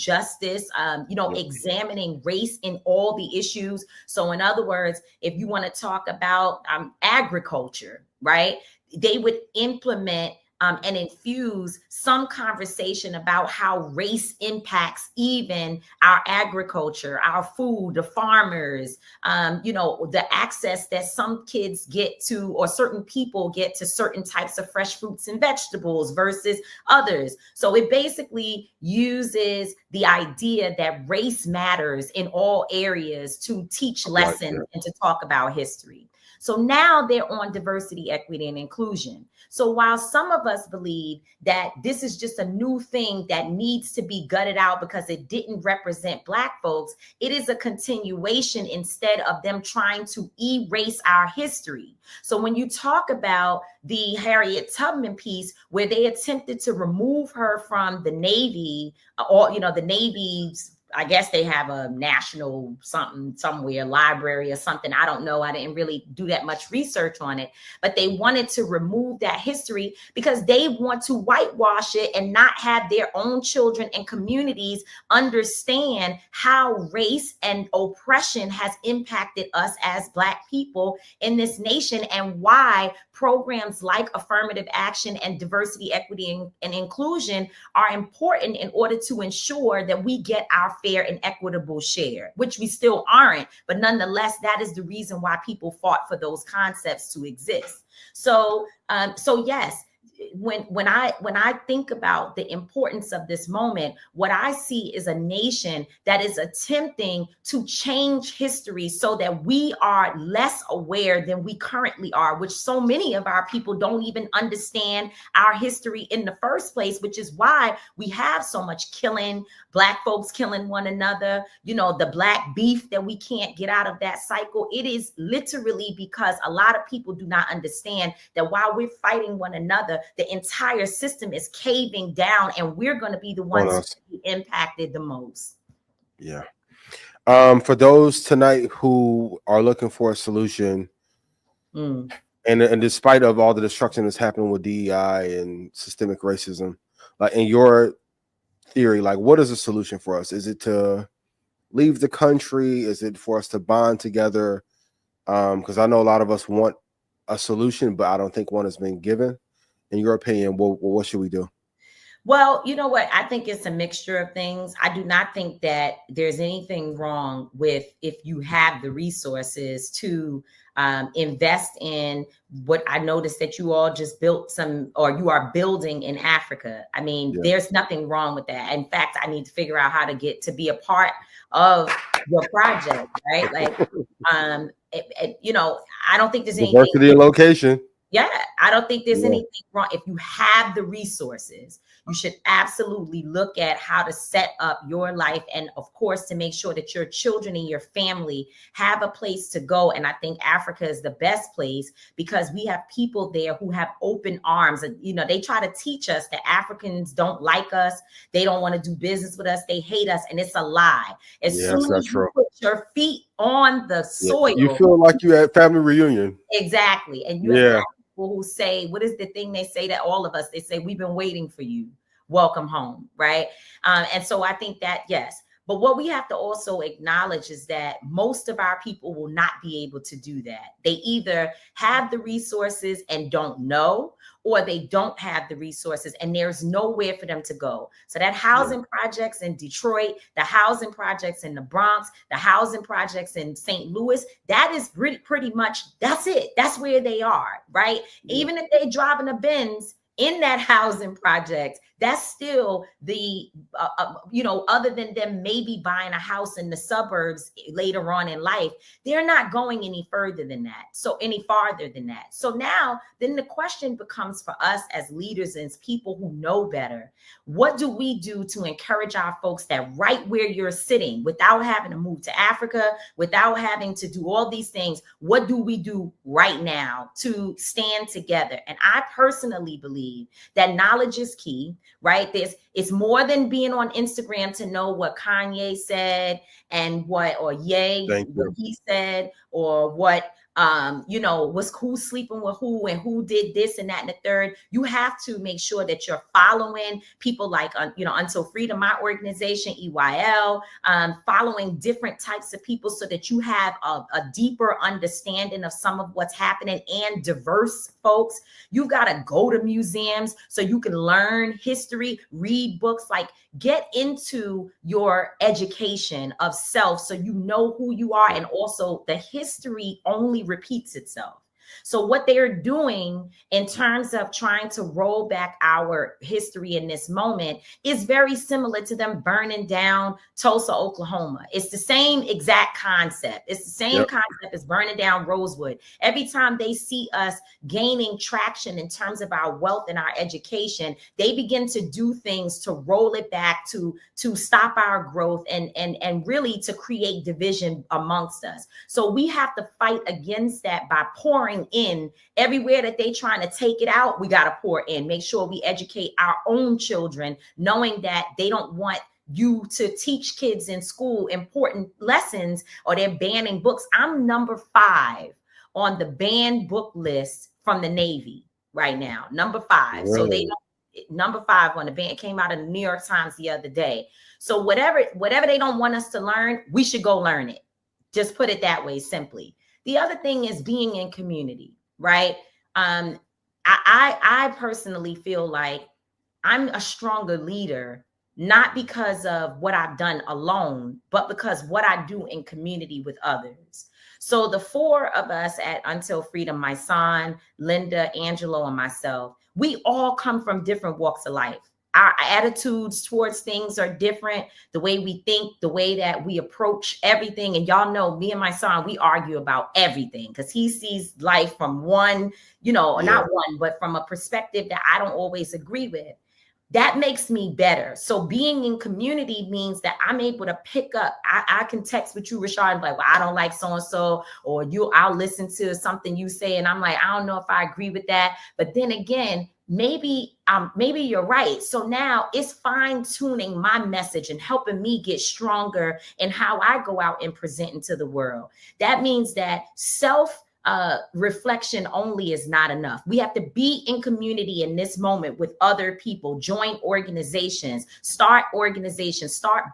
justice, examining race in all the issues. So in other words, if you want to talk about agriculture, right, they would implement and infuse some conversation about how race impacts even our agriculture, our food, the farmers, the access that some kids get to, or certain people get to certain types of fresh fruits and vegetables versus others. So it basically uses the idea that race matters in all areas to teach lessons and to talk about history. So now they're on diversity, equity, and inclusion. So while some of us believe that this is just a new thing that needs to be gutted out because it didn't represent Black folks, it is a continuation instead of them trying to erase our history. So when you talk about the Harriet Tubman piece, where they attempted to remove her from the Navy, or, the Navy's, I guess they have a national something somewhere, library or something. I don't know. I didn't really do that much research on it, but they wanted to remove that history because they want to whitewash it and not have their own children and communities understand how race and oppression has impacted us as Black people in this nation, and why programs like affirmative action and diversity, equity, and inclusion are important in order to ensure that we get our fair and equitable share, which we still aren't. But nonetheless, that is the reason why people fought for those concepts to exist. So yes, when I think about the importance of this moment, what I see is a nation that is attempting to change history so that we are less aware than we currently are, which so many of our people don't even understand our history in the first place, which is why we have so much killing, Black folks killing one another, the Black beef that we can't get out of that cycle. It is literally because a lot of people do not understand that while we're fighting one another, the entire system is caving down, and we're going to be the ones to be impacted the most. Yeah. For those tonight who are looking for a solution, and despite of all the destruction that's happening with DEI and systemic racism, like in your theory, like what is a solution for us? Is it to leave the country? Is it for us to bond together? Because I know a lot of us want a solution, but I don't think one has been given. In your opinion, what should we do? Well, you know what? I think it's a mixture of things. I do not think that there's anything wrong with if you have the resources to invest in what I noticed that you all just built or you are building in Africa. I mean, there's nothing wrong with that. In fact, I need to figure out how to get to be a part of your project, right? Like, I don't think there's anything. Diversity of location. Yeah, I don't think there's anything wrong. If you have the resources, you should absolutely look at how to set up your life, and of course, to make sure that your children and your family have a place to go. And I think Africa is the best place because we have people there who have open arms. And, they try to teach us that Africans don't like us. They don't want to do business with us. They hate us. And it's a lie. As soon as you put your feet on the soil, you feel like you at family reunion. Exactly. And you have who say, what is the thing they say to all of us? They say, we've been waiting for you. Welcome home. Right. And so I think that, yes. But what we have to also acknowledge is that most of our people will not be able to do that. They either have the resources and don't know, or they don't have the resources and there's nowhere for them to go. So that housing projects in Detroit, the housing projects in the Bronx, the housing projects in St. Louis, that is pretty much, that's it. That's where they are, right? Even if they driving a Benz in that housing project, that's still the, other than them maybe buying a house in the suburbs later on in life, they're not going any further than that. So any farther than that. So now, then the question becomes for us as leaders and as people who know better, what do we do to encourage our folks that right where you're sitting, without having to move to Africa, without having to do all these things, what do we do right now to stand together? And I personally believe that knowledge is key. Right? It's more than being on Instagram to know what Kanye said and what he said, or what who's sleeping with who and who did this and that and the third. You have to make sure that you're following people like, Until Freedom, my organization, EYL, following different types of people so that you have a deeper understanding of some of what's happening, and diverse folks. You've got to go to museums so you can learn history, read books, like get into your education of self so you know who you are. And also the history only repeats itself. So what they're doing in terms of trying to roll back our history in this moment is very similar to them burning down Tulsa, Oklahoma. It's the same exact concept. It's the same concept as burning down Rosewood. Every time they see us gaining traction in terms of our wealth and our education, they begin to do things to roll it back, to stop our growth and really to create division amongst us. So we have to fight against that by pouring in everywhere that they trying to take it out. We got to pour in, make sure we educate our own children, knowing that they don't want you to teach kids in school important lessons or they're banning books. I'm number 5 on the banned book list from the Navy right now, number 5. Really? So they don't, number 5 on the ban. It came out of the New York Times the other day. So whatever they don't want us to learn, we should go learn it. Just put it that way, simply. The other thing is being in community, right? I personally feel like I'm a stronger leader, not because of what I've done alone, but because what I do in community with others. So the 4 of us at Until Freedom, my son, Linda, Angelo, and myself, we all come from different walks of life. Our attitudes towards things are different. The way we think, the way that we approach everything. And y'all know me and my son, we argue about everything because he sees life from one, not one, but from a perspective that I don't always agree with. That makes me better. So being in community means that I'm able to pick up. I can text with you, Rashad, and be like, well, I don't like so-and-so, or I'll listen to something you say. And I'm like, I don't know if I agree with that. But then again, maybe you're right. So now it's fine tuning my message and helping me get stronger in how I go out and present into the world. That means that reflection only is not enough. We have to be in community in this moment with other people, join organizations, start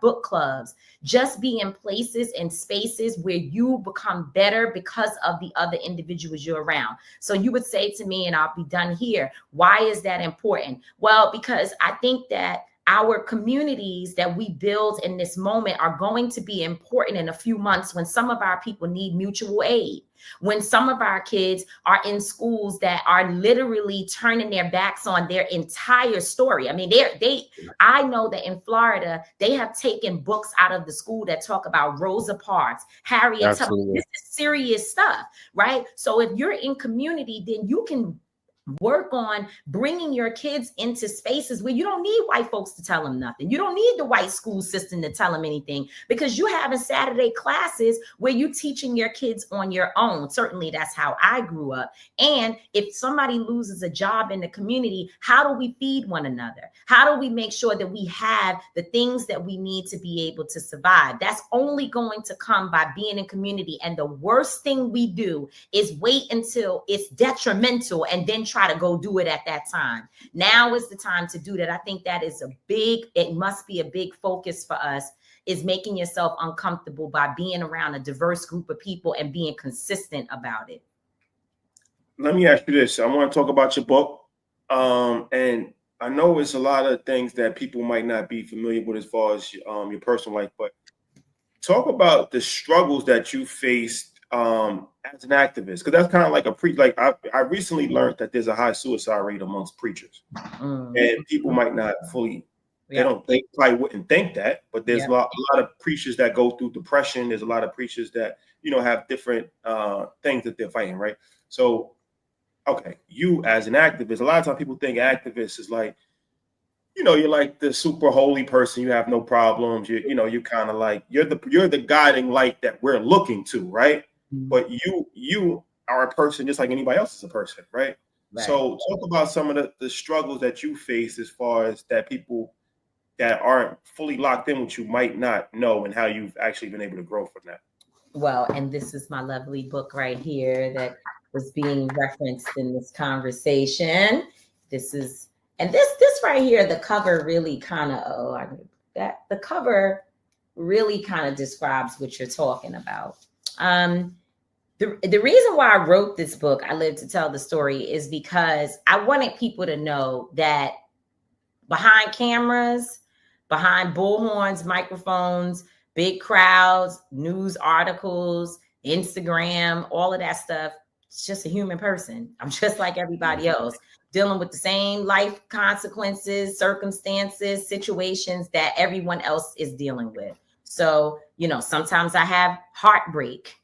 book clubs, just be in places and spaces where you become better because of the other individuals you're around. So you would say to me, and I'll be done here, why is that important? Well, because I think that our communities that we build in this moment are going to be important in a few months when some of our people need mutual aid, when some of our kids are in schools that are literally turning their backs on their entire story. I mean, I know that in Florida, they have taken books out of the school that talk about Rosa Parks, Harriet Tubman. This is serious stuff, right? So if you're in community, then you can work on bringing your kids into spaces where you don't need white folks to tell them nothing. You don't need the white school system to tell them anything, because you having Saturday classes where you teaching your kids on your own. Certainly that's how I grew up. And if somebody loses a job in the community, how do we feed one another? How do we make sure that we have the things that we need to be able to survive? That's only going to come by being in community. And the worst thing we do is wait until it's detrimental and then try to go do it at that time. Now is the time to do that. I think that is it must be a big focus for us, is making yourself uncomfortable by being around a diverse group of people and being consistent about it. Let me ask you this. I want to talk about your book. And I know it's a lot of things that people might not be familiar with as far as your personal life, but talk about the struggles that you faced as an activist, because that's kind of like I recently learned that there's a high suicide rate amongst preachers, and people might not fully, they probably wouldn't think that, but there's a lot of preachers that go through depression. There's a lot of preachers that have different things that they're fighting, right? So, okay, you as an activist, a lot of times people think activist is like, you're like the super holy person. You have no problems. You kind of like you're the guiding light that we're looking to, right? But you are a person just like anybody else is a person, right? So talk about some of the struggles that you face as far as that people that aren't fully locked in with you might not know, and how you've actually been able to grow from that. Well, and this is my lovely book right here that was being referenced in this conversation. This is, and this right here, the cover really kind of, the cover really kind of describes what you're talking about. The reason why I wrote this book, I Live to Tell the Story, is because I wanted people to know that behind cameras, behind bullhorns, microphones, big crowds, news articles, Instagram, all of that stuff, it's just a human person. I'm just like everybody else, dealing with the same life consequences, circumstances, situations that everyone else is dealing with. So, sometimes I have heartbreak.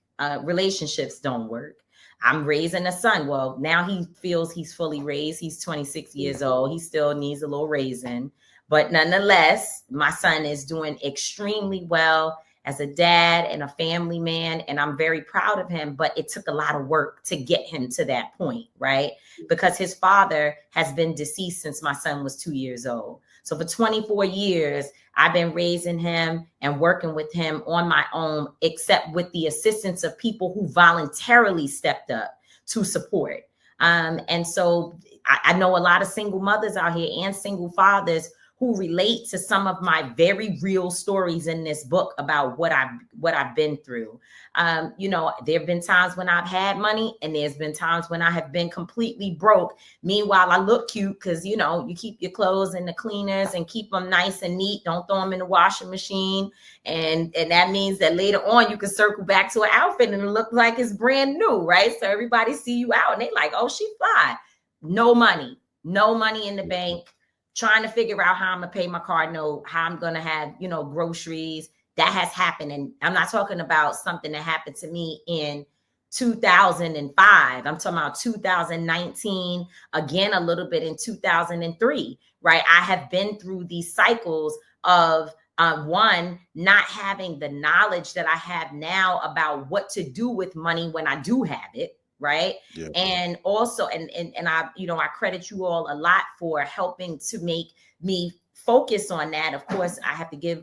Relationships don't work. I'm raising a son. Well, now he feels he's fully raised. He's 26 years old. He still needs a little raising. But nonetheless, my son is doing extremely well as a dad and a family man. And I'm very proud of him. But it took a lot of work to get him to that point, right? Because his father has been deceased since my son was 2 years old. So for 24 years, I've been raising him and working with him on my own, except with the assistance of people who voluntarily stepped up to support. And so I know a lot of single mothers out here and single fathers who relate to some of my very real stories in this book about what I've been through. There have been times when I've had money, and there's been times when I have been completely broke. Meanwhile, I look cute because, you keep your clothes in the cleaners and keep them nice and neat. Don't throw them in the washing machine. And that means that later on you can circle back to an outfit and it look like it's brand new, right? So everybody see you out and they like, oh, she fly. No money in the bank. Trying to figure out how I'm gonna pay my car note, how I'm gonna have, groceries. That has happened. And I'm not talking about something that happened to me in 2005. I'm talking about 2019, again, a little bit in 2003, right? I have been through these cycles of one, not having the knowledge that I have now about what to do with money when I do have it. Right. Yeah. And also, and I, I credit you all a lot for helping to make me focus on that. Of course, I have to give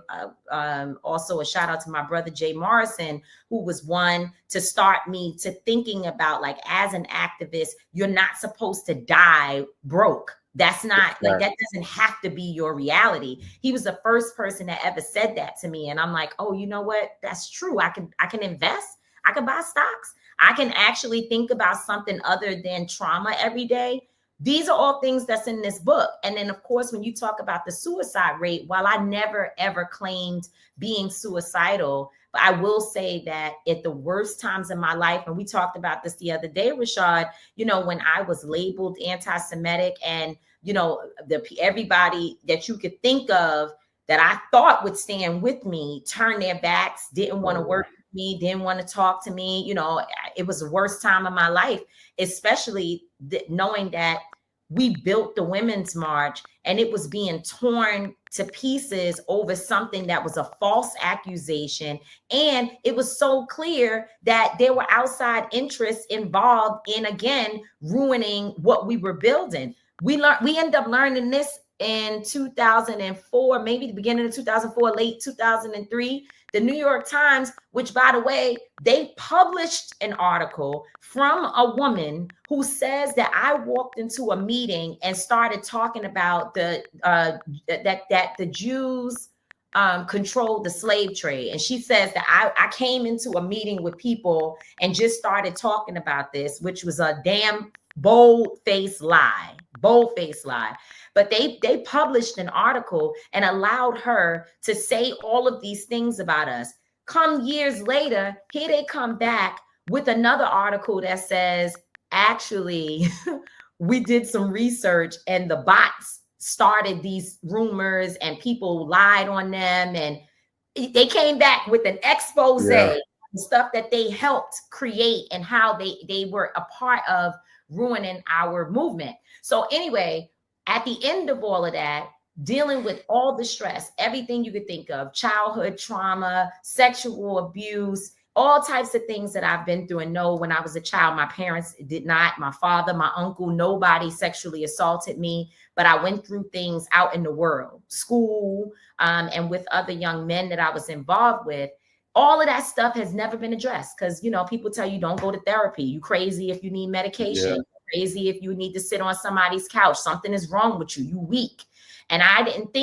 also a shout out to my brother, Jay Morrison, who was one to start me to thinking about, like, as an activist, you're not supposed to die broke. That's not like, that doesn't have to be your reality. He was the first person that ever said that to me. And I'm like, oh, you know what? That's true. I can invest. I can buy stocks. I can actually think about something other than trauma every day. These are all things that's in this book. And then, of course, when you talk about the suicide rate, while I never, ever claimed being suicidal, but I will say that at the worst times in my life, and we talked about this the other day, Rashad, when I was labeled anti-Semitic and, everybody that you could think of that I thought would stand with me turned their backs, didn't want to work me, didn't want to talk to me. It was the worst time of my life, especially knowing that we built the Women's March and it was being torn to pieces over something that was a false accusation. And it was so clear that there were outside interests involved in, again, ruining what we were building. We ended up learning this in 2004, maybe the beginning of 2004, late 2003. The New York Times, which, by the way, they published an article from a woman who says that I walked into a meeting and started talking about that the Jews controlled the slave trade. And she says that I came into a meeting with people and just started talking about this, which was a damn bold-faced lie. But they published an article and allowed her to say all of these things about us. Come years later, here they come back with another article that says, actually, we did some research and the bots started these rumors and people lied on them. And they came back with an expose of stuff that they helped create and how they were a part of ruining our movement. So anyway, at the end of all of that, dealing with all the stress, everything you could think of, childhood trauma, sexual abuse, all types of things that I've been through. And no, when I was a child, my parents did not, my father, my uncle, nobody sexually assaulted me, but I went through things out in the world, school, and with other young men that I was involved with. All of that stuff has never been addressed because, you know, people tell you don't go to therapy. You crazy if you need medication. Yeah. Crazy if you need to sit on somebody's couch. Something is wrong with you. You weak. And I didn't think